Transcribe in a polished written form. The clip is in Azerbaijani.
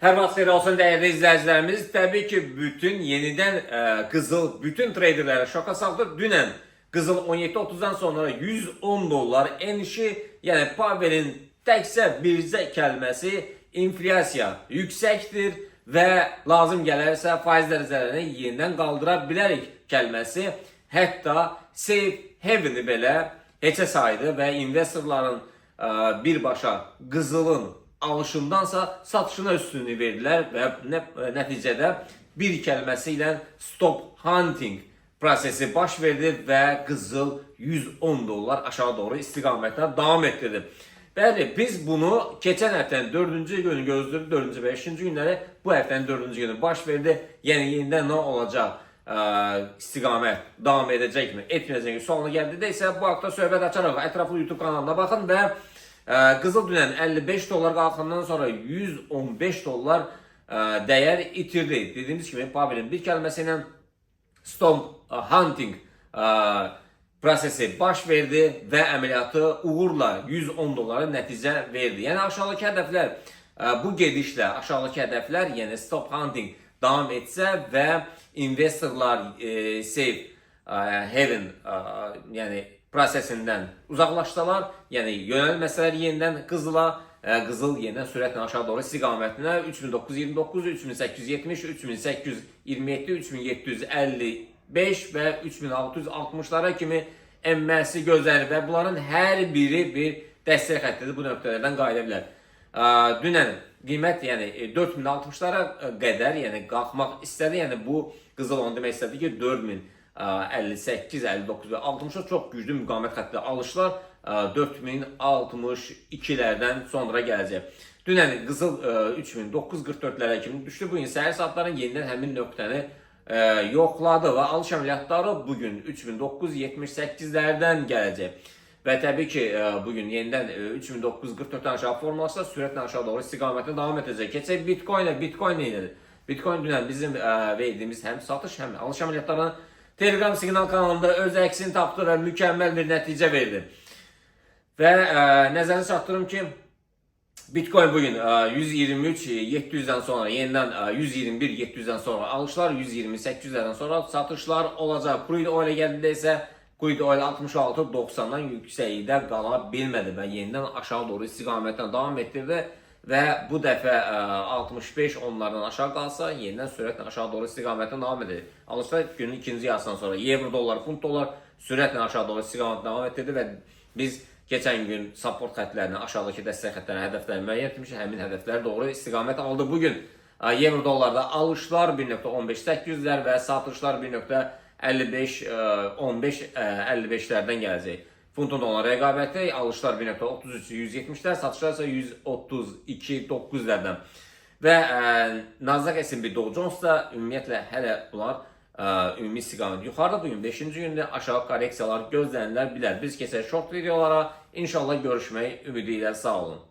Hər xeyir olsun değerli izleyicilerimiz. Tabii ki bütün yeniden Kızıl bütün traderleri şoka saldı. Dünən Kızıl 17.30'dan sonra 110 dolar enişi, yani Powell'in təkcə bircə kəlməsi inflyasiya yüksəkdir və lazım gələrsə faiz dərəcələrini yenidən qaldıra bilərik kəlməsi hətta safe haven'i belə heçə saydı və investorların birbaşa Qızılın alışındansa satışına üstünlüğü verdiler ve neticede bir kelimesiyle stop hunting prosesi baş verdi ve Kızıl 110 dolar aşağı doğru istikametine devam ettirdi. Bəli, biz bunu keçən həftənin 4-cü günü gözləyirdik, 4-cü və 5-ci günləri bu həftənin 4-cü günü baş verdi. Yəni yenidən nə olacaq, istiqamət devam edəcəkmi, etməyəcəkmi sualına gəldi isə bu haqda söhbət açaraq ətraflı YouTube kanalına baxın və Kızıl dünən 55 dolar qalxandan sonra 115 dolar dəyər itirdi. Dediğimiz kimi Powell'in bir kəlməsi ilə stop hunting prosesi baş verdi və əməliyyatı uğurla 110 dolara nəticə verdi. Yəni aşağıdakı hədəflər bu gedişlə aşağıdakı hədəflər, yəni stop hunting davam etsə və investorlar safe haven yəni prosesindən uzaqlaşdılar. Yəni yönəlməsələr yenidən Qızıla, Qızıl yenidən sürətlə aşağı doğru istiqamətinə 3929, 3870, 3827, 3755 və 3660'lara kimi enməsi gözlənilir və bunların hər biri bir dəstək xəttidir. Bu nöqtələrdən qayıda bilər. Dünən qiymət yəni 4060'lara qədər yəni qalxmaq istədi. Yəni bu Qızıl onu demək istədi ki 4000 58, 59 ve 60'a çok güçlü müqavimət xəttində alışlar 4062'lərdən sonra gələcək. Dünən Qızıl 3944'lərə kimi düşdü. Bugün səhər saatların yenidən həmin nöqtəni yoxladı və alış əməliyyatları bugün 3978'lərdən gələcək. Və təbii ki bugün yenidən 3944'dən aşağı formalaşsa sürətlə aşağı doğru istiqamətini davam edəcək. Keçək Bitcoin'e. Bitcoin neydi? Bitcoin dünən bizim verdiğimiz həm satış həm alış əməliyyatlarına Telegram signal kanalında öz əksini tapdı və mükəmməl bir nəticə verdi. Və nəzərinə çatdırım ki, Bitcoin bugün 123.700'den sonra yenidən 121.700'den sonra alışlar, 128'lerden sonra satışlar olacaq. Crude oil'e gəldidə isə Crude oil 66.90'dan yüksəkdə qala bilmədi və yenidən aşağı doğru istiqamətdən davam etdirdi. Və bu dəfə 65 onlardan aşağı qalsa yenidən sürətlə aşağı doğru istiqamətdən devam edir. Alışlar günün ikinci yarısından sonra euro dolar, funt dolar sürətlə aşağı doğru istiqamətlə devam etdirdi və biz geçen gün support xətlərini, aşağıdakı dəstək xətlərini, hədəfləri müəyyən etmişik. Həmin hədəflər doğru istiqamət aldı. Bugün euro dolarda alışlar 1.15800'lər və satışlar 1.55-15-55'lərdən gələcək. Funtun dolar rəqabəti alışlar 1.33-170'lər, satışlar ise 132-9'lərdən. Və Nasdaq S&P Dow Jones da ümumiyyətlə hələ bunlar ümumi istiqamət yuxarıda. Bugün 5-ci gündə aşağı korreksiyalar gözlənilə bilər. Biz keçək short videolara. İnşallah görüşmək ümidi ilə sağ olun.